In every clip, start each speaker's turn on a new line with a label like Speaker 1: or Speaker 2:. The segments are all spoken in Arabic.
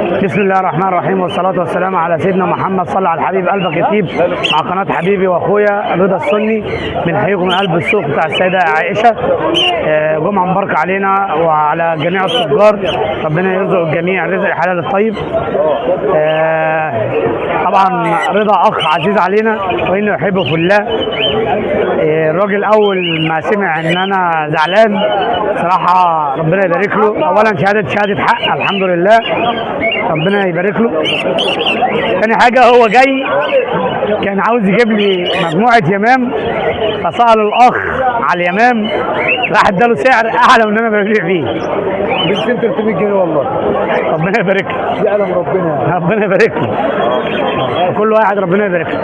Speaker 1: بسم الله الرحمن الرحيم والصلاة والسلام على سيدنا محمد. صلى على الحبيب قلبك يطيب. مع قناة حبيبي واخويا رضا السني بنحييكم من قلب السوق بتاع السيدة عائشة. جمعة مباركة علينا وعلى جميع التجار، ربنا يرزق الجميع الرزق الحلال الطيب. طبعا رضا اخ عزيز علينا وانه يحبه في الله. الراجل اول ما سمع ان انا زعلان صراحة ربنا يبارك له. اولا شهادة حق الحمد لله، ربنا يبارك له. تاني حاجة هو جاي كان عاوز يجيب لي مجموعة يمام، فسأل الأخ على اليمام راح اداله سعر أعلى من اللي أنا ببيع بيه
Speaker 2: ب 300 جنيه والله.
Speaker 1: ربنا يبارك له.
Speaker 2: يعلم ربنا.
Speaker 1: ربنا يبارك له. وكل واحد ربنا يبارك له.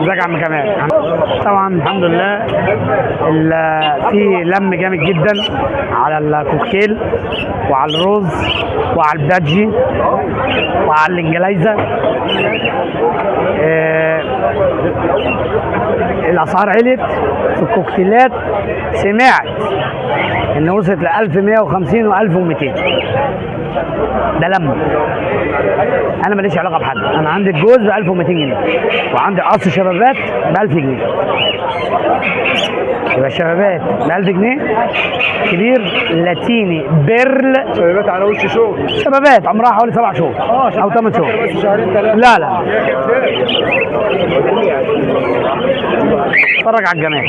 Speaker 1: ازيك يا عم كمال؟ طبعا الحمد لله في لم جامد جدا على الكوكتيل وعلى الرز وعلى البادجي وعلى الانجليزه. الاسعار علت في الكوكتيلات، سمعت ان وصلت ل 1150 و1200. ده لما انا ماليش علاقه بحد، انا عندي الجوز ب 1200 جنيه وعندي قص شبابات ب 1000 جنيه. يبقى الشبابات ب 1000 جنيه، كبير لاتيني بيرل
Speaker 2: شبابات على وش شغل،
Speaker 1: شبابات عمرها حوالي 7 شهور او 8 شهور.
Speaker 2: بس شهرين ثلاثه.
Speaker 1: لا اتفرج على الجمال.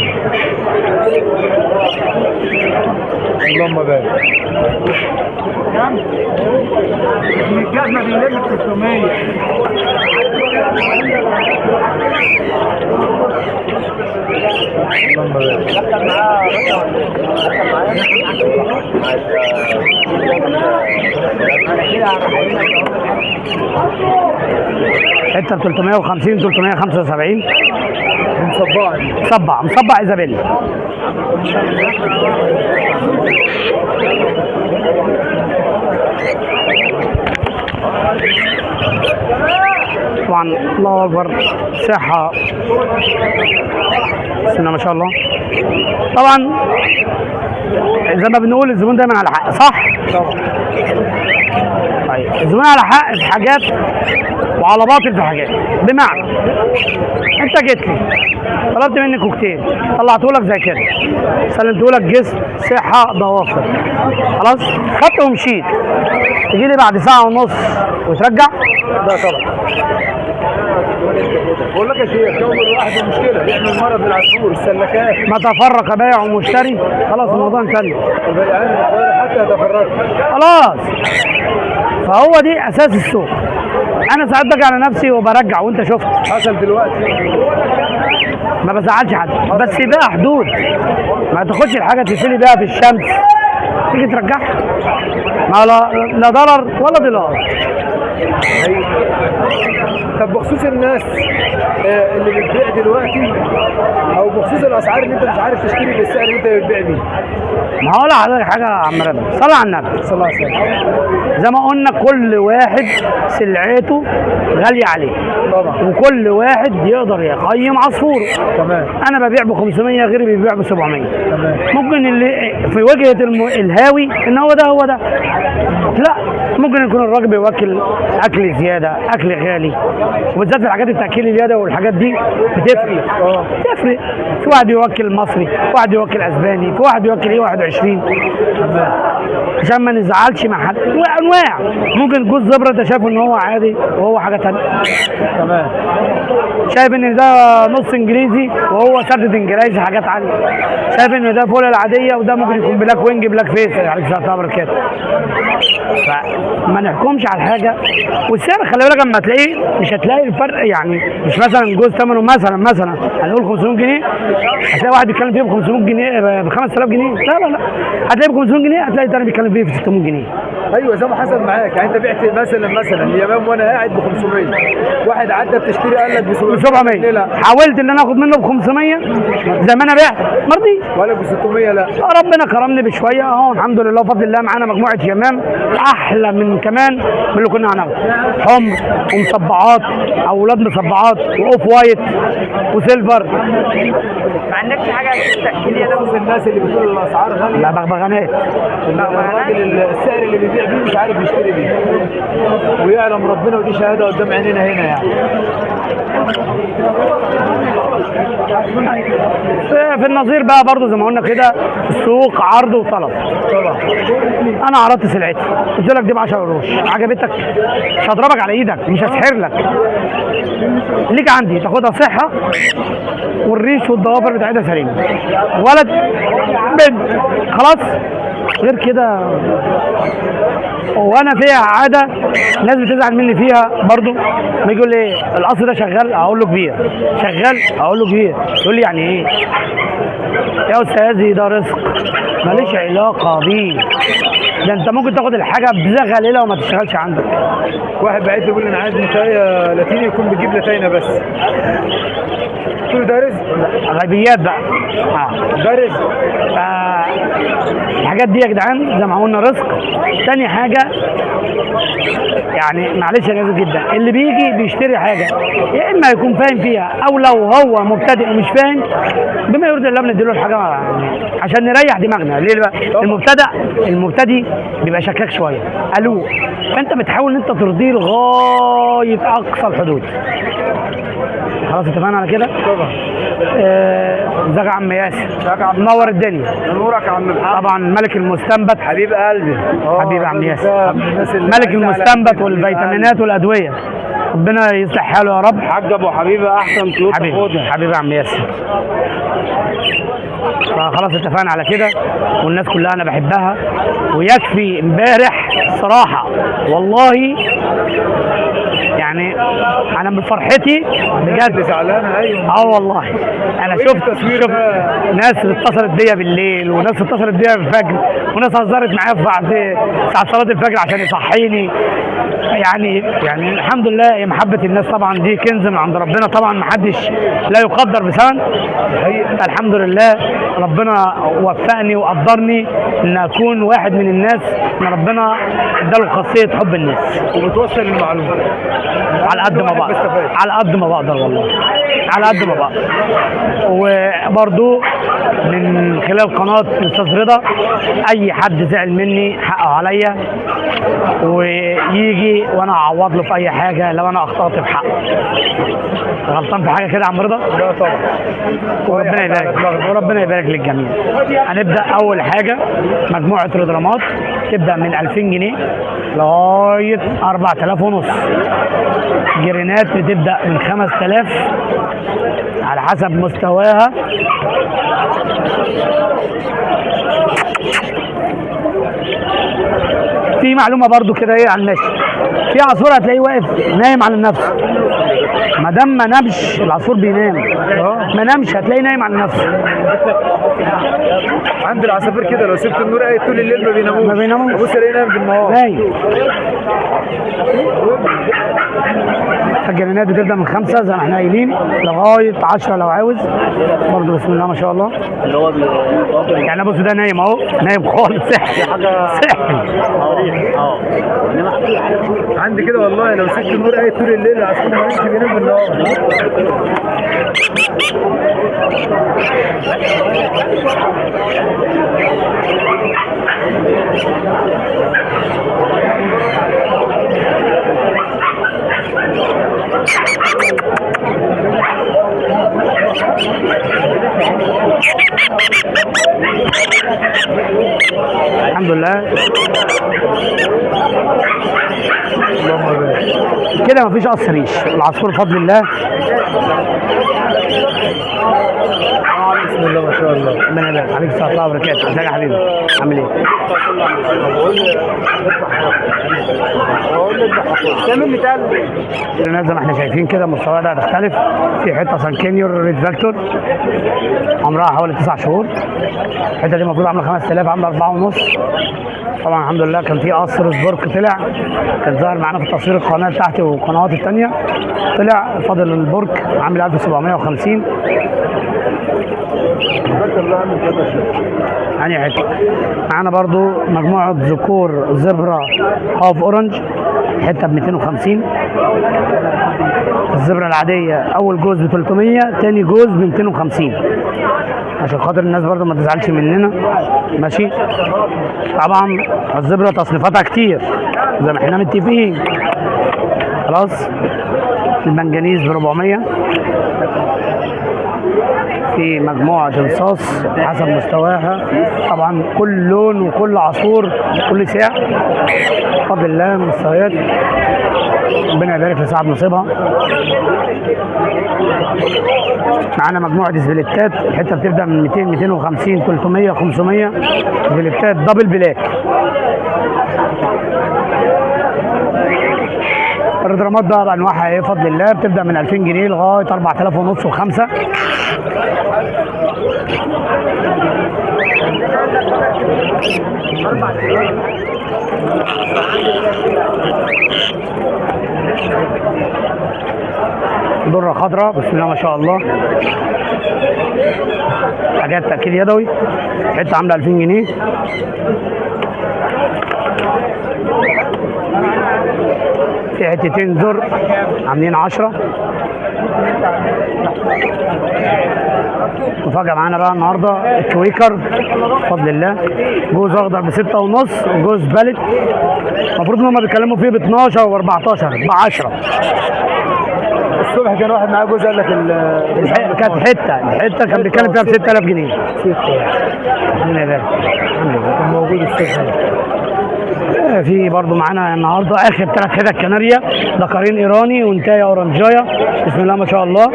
Speaker 2: اللهم بارك.
Speaker 3: الجزمة بيلم 300.
Speaker 2: اللهم بارك.
Speaker 1: حته 350 375 مصبع ايزابيل. طبعا الله اكبر، صحه بسم الله ما شاء الله. طبعا زي ما بنقول الزبون دايما على حق، صح؟ طيب الزبون على حق في حاجات وعلى باطل في حاجات. بمعنى انت جيت لي طلبت مني كوكتيل، طلعته لك زي كده، سلمته لك جسم صحه ضوافر، خلاص خدته ومشيت، تجي لي بعد ساعه ونص وترجع؟
Speaker 2: لا طبعا. بقول لك يا شيخ، يوم الواحد المشكله يعمل مرض العصفور السلكات.
Speaker 1: ما تفرق بائع ومشتري، خلاص الموضوع انتهى.
Speaker 2: البياعين حتى يتفرقوا
Speaker 1: خلاص. فهو دي اساس السوق. انا ساعات باجي على نفسي وبرجع، وانت شفت
Speaker 2: حصل دلوقتي.
Speaker 1: ما بزعلش حد، بس بقى حدود. ما تاخدش الحاجه تشيلي بيها في الشمس تيجي ترجعها، ما لا ضرر ولا ضرار.
Speaker 2: طب بخصوص الناس اللي بتبيع دلوقتي، او بخصوص الاسعار اللي انت مش عارف تشتري بالسعر اللي انت بتبيع بيه.
Speaker 1: ما هقول لحضرتك حاجه يا عم رضا، صلى على النبي
Speaker 2: صلى الله عليه وسلم.
Speaker 1: زي ما قلنا كل واحد سلعته غاليه عليه
Speaker 2: طبعا.
Speaker 1: وكل واحد يقدر يقيم عصفوره.
Speaker 2: تمام.
Speaker 1: انا ببيع ب 500، غيري بيبيع ب 700.
Speaker 2: تمام.
Speaker 1: ممكن اللي في وجهه الهاوي ان هو ده، لا، ممكن يكون الراجل بيوكل اكل زياده، اكل غالي، وبالذات في الحاجات التاكيل اليدوي والحاجات دي بتفرق. بتفرق. في واحد بيوكل مصري، في واحد بيوكل اسباني، في واحد بيوكل ايه 21. عشان ما نزعلش مع حد. وانواع، ممكن جوز زبره انت شايف ان هو عادي وهو حاجه ثانيه.
Speaker 2: تمام.
Speaker 1: شايف ان ده نص انجليزي وهو سردة انجليزي حاجات عاليه. شايف ان ده فوله العاديه وده ممكن يكون بلاك وينج بلاك فيس عليك السلام وبركاته. فما نحكمش على الحاجه. والسعر خلي بالك اما تلاقيه مش هتلاقي الفرق، يعني مش مثلا جوز ثمنه مثلا هنقول 500 جنيه، هتلاقي واحد بيتكلم فيه ب 500 جنيه ب 5000 جنيه. لا هتلاقي ب 500 جنيه، هتلاقي تاني بيتكلم فيه ب 600 جنيه.
Speaker 2: ايوه زي ما حصل معاك، يعني انت بعت مثلا اليمام وانا قاعد ب 500، واحد عدى بتشتري قال لك ب
Speaker 1: 700.
Speaker 2: لا
Speaker 1: حاولت ان انا اخد منه ب 500 زي ما انا بعت، ما رضيش.
Speaker 2: ولا ب 600. لا
Speaker 1: ربنا كرمني بشويه اهو الحمد لله وفضل الله. معانا مجموعه يمام احلى من كمان من اللي كنا هناخده، حمر ومصبعات، اولاد مصبعات واوف وايت وسيلفر.
Speaker 3: ما عندكش حاجه تاكل يا
Speaker 2: بخصوص الناس اللي بتقول الاسعار غاليه.
Speaker 1: لا بغبغانات.
Speaker 2: الراجل السعر اللي بيبيع بيه مش عارف يشتري بيه. يعلم ربنا، ودي شهاده قدام عينينا هنا يعني.
Speaker 1: في النظير بقى برضو زي ما قلنا كده، السوق عرض وطلب.
Speaker 2: طبعا.
Speaker 1: انا عرضت سلعتي، قلت لك دي ب 10 قروش، عجبتك مش هضربك على ايدك، مش هسحر لك، ليك عندي تاخدها صحه والريش والضوافر بتاعتها سليمه، ولد بنت خلاص. غير كده وانا فيها عاده الناس بتزعل مني فيها برضو، ما يقول لي القصر ده شغال، اقول له كبير، شغال اقول له كبير، يقول لي يعني ايه يا استاذي ده رزق ماليش علاقه بيه، ده انت ممكن تاخد الحاجه بزغه ليله وما تشتغلش عندك.
Speaker 2: واحد بعت لي بيقول لي انا عايز متايه لاتيني يكون بيجيب لاتينه بس. قلت له ده رزق.
Speaker 1: غيبيات بقى.
Speaker 2: ده رزق.
Speaker 1: الحاجات دي يا جدعان زي ما قلنا رزق. تاني حاجه يعني معلش انا اسف جدا، اللي بيجي بيشتري حاجه يا اما يكون فاهم فيها، او لو هو مبتدئ ومش فاهم بما يرضي الله بنديله الحاجه يعني عشان نريح دماغنا. ليه بقى؟ المبتدئ بيبقى شكاك شويه، قالوه، فانت بتحاول ان انت ترضيه لغايه اقصى الحدود. خلاص اتفقنا على كده؟
Speaker 2: طبعا.
Speaker 1: ازيك يا عم ياسر؟ منور الدنيا.
Speaker 2: نورك يا عم محمد.
Speaker 1: طبعا ملك المستنبت
Speaker 2: حبيب قلبي.
Speaker 1: حبيب يا عم ياسر، ملك المستنبت والفيتامينات والادويه، ربنا يصلح حاله يا رب.
Speaker 2: حاج ابو حبيبه احسن طيور تاخدها.
Speaker 1: حبيبي يا عم ياسر. فخلاص اتفقنا على كده، والناس كلها انا بحبها، ويكفي امبارح صراحه والله يعني انا من فرحتي بجد
Speaker 2: زعلانه. ايوه
Speaker 1: والله انا شفت ناس اتصلت بيا بالليل، وناس اتصلت بيا بالفجر، وناس هزرت معايا بعد ساعه صلاه الفجر عشان يصحيني. يعني الحمد لله، يا محبه الناس طبعا دي كنز من عند ربنا، طبعا ما حدش لا يقدر بثمن. الحمد لله ربنا وفقني وقدرني ان اكون واحد من الناس ان ربنا اداله خاصيه حب الناس،
Speaker 2: وبتوصل المعلومه
Speaker 1: على قد ما بقدر، على قد ما بقدر والله، على قد ما بقدر. وبرضو من خلال قناه الاستاذ رضا، اي حد زعل مني حقه عليا، ويجي وانا اعوض له في اي حاجه لو انا اخطات في حقه. غلطان في حاجه كده يا عم رضا؟
Speaker 2: لا طبعا.
Speaker 1: وربنا يبارك للجميع. هنبدا اول حاجه مجموعه رضرامات تبدا من 2000 جنيه لغايه 4000 ونص. جرينات بتبدا من 5000 على حسب مستواها. في معلومه برضو كده ايه على الماشي، في عصفور هتلاقيه واقف نايم على نفسه، ما دام ما نامش العصفور بينام، ما نامش هتلاقيه نايم على نفسه.
Speaker 2: عند العصافير كده لو سبت النور قايد طول الليل ما بيناموش. ابص الاقيه نايم بالنهار.
Speaker 1: نايم. الجنينات بتبدا من 5 زي ما احنا قايلين لغايه 10 لو عاوز، برضه بسم الله ما شاء الله.
Speaker 4: اللي هو
Speaker 1: يعني بص ده نايم اهو، نايم خالص، صحي صحي.
Speaker 2: عندي كده والله لو سبت النور قايد طول الليل العصفور ما يمشي بينام بالنهار.
Speaker 1: الحمد لله كده مفيش قص ريش، العصفور بفضل الله.
Speaker 2: بسم الله ما شاء الله.
Speaker 1: ربنا يبارك عليك، السلام الله وبركاته. ازيك يا حبيبي؟ عامل ايه؟ الناس زي ما احنا شايفين كده مستواها ده هتختلف. في حته سانكينيور ريد فاكتور عمرها حوالي 9 شهور، الحته دي المفروض عامله 5000، عامله 4.5. طبعا الحمد لله كان في قصر سبورك طلع، كان ظاهر معانا في تصوير القناه بتاعتي والقنوات الثانيه، طلع فاضل البرك عامل 1750. يعني حته معانا برضو مجموعه ذكور زبرة هاف اورنج، حته ب 250. الزبرة العاديه اول جوز ب 300، تاني جوز ب 250 عشان خاطر الناس برضو ما تزعلش مننا، ماشي. طبعا الزبرة تصنيفاتها كتير زي ما احنا متفقين، خلاص. المنجنيز ب 400. في مجموعة الصاص حسب مستواها طبعا، كل لون وكل عصفور كل سعر بفضل الله. مستويات ربنا يبارك لصاحب نصيبها. معانا مجموعة سبليتات، الحتة بتبدأ من 200 250 300 500 سبليتات دبل بلاك. الرامات بقى بانواعها ايه بفضل الله، بتبدا من 2000 جنيه لغايه 4000 ونص و5. ذره خضراء بسم الله ما شاء الله، حاجات تاكيد يدوي، حته عامله 2000 جنيه. في حتتين زر عاملين 10. مفاجأة معانا بقى النهارده الكويكر بفضل الله، جوز اخضر ب 6 ونص وجوز بلد المفروض ان هم بيتكلموا فيه ب 12 و14 ب 10.
Speaker 2: الصبح كان واحد معاه جوز قال لك
Speaker 1: كانت الحته كان بيتكلم فيها ب 6000 جنيه.
Speaker 2: كان موجود الصبح.
Speaker 1: في برضو معانا النهارده اخر 3 حتت كناريا، ذكرين ايراني وانتايه اورنجايه بسم الله ما شاء الله،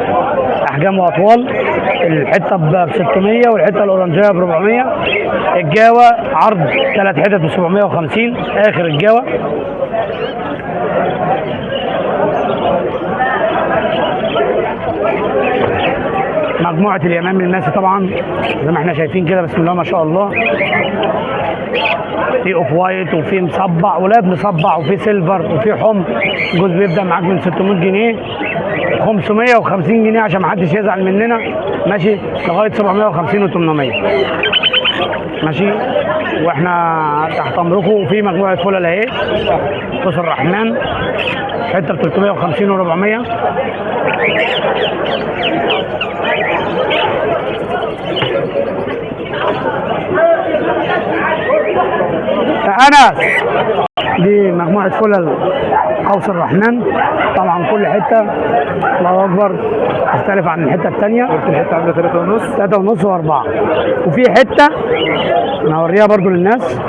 Speaker 1: احجام واطوال. الحته ب 600 والحته الاورنجايه ب 400. الجاوه عرض 3 حتت ب 750 اخر الجاوه. مجموعه اليمام الماسي طبعا زي ما احنا شايفين كده بسم الله ما شاء الله، في اوف وايت وفي مصبع ولاد مصبع وفي سيلفر وفي حمر. الجوز بيبدا معاك من 600 جنيه 550 جنيه عشان ما حدش يزعل مننا ماشي، لغايه 750 و800 ماشي. واحنا تحت امركم. وفي مجموعه فلل اهي قوس الرحمن حته ب 350 و400. أنس دي مجموعة فلل قوس الرحمن طبعا، كل حتة الله أكبر تختلف عن الحتة التانية.
Speaker 2: الحته عامله 3 ونص
Speaker 1: 3 ونص و4. وفي حتة نوريها برضو للناس،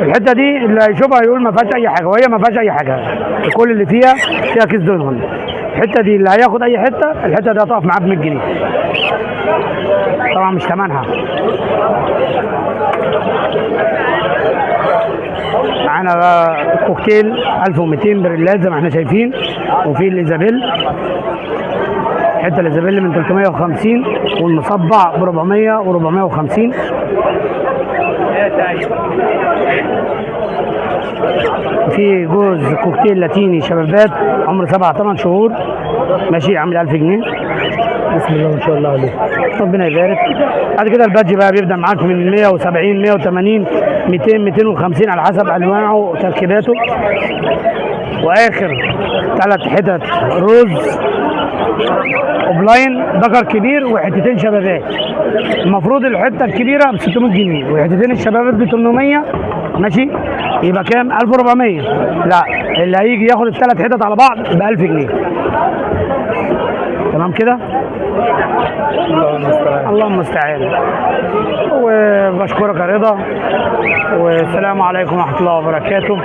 Speaker 1: الحتة دي اللي هيشوفها يقول ما فيهاش أي حاجة، وهي ما فيهاش أي حاجة، كل اللي فيها كيس دهن. الحتة دي اللي هياخد أي حتة، الحتة دي هتقف معاه ب 100 جنيه طبعا مش ثمنها. معانا بقى كوكتيل 1200 بريلات زي ما احنا شايفين، وفي الإيزابيل حته الإيزابيل من 350 والمصبع ب 400 و450. في جوز كوكتيل لاتيني شبابات عمر 7 8 شهور ماشي عامل 1000 جنيه
Speaker 2: بسم الله ما شاء الله عليه.
Speaker 1: ربنا يبارك. بعد كده البادج بقى بيبدا معاك من 170 180 200 250 على حسب انواعه وتركيباته. واخر 3 حتت روز اوبلاين ذكر كبير وحتتين شبابات. المفروض الحته الكبيره ب 600 جنيه وحتتين الشبابات ب 800 ماشي، يبقى كام؟ 1400. لا اللي هيجي ياخد ال3 حتت على بعض ب 1000 جنيه. تمام كده؟ اللهم المستعان. وبشكرك يا رضا، والسلام عليكم ورحمه الله وبركاته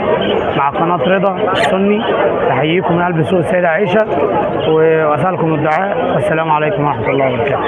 Speaker 1: مع قناه رضا السني. تحييكم من قلب سوق السيده عائشه واسالكم الدعاء، والسلام عليكم ورحمه الله وبركاته.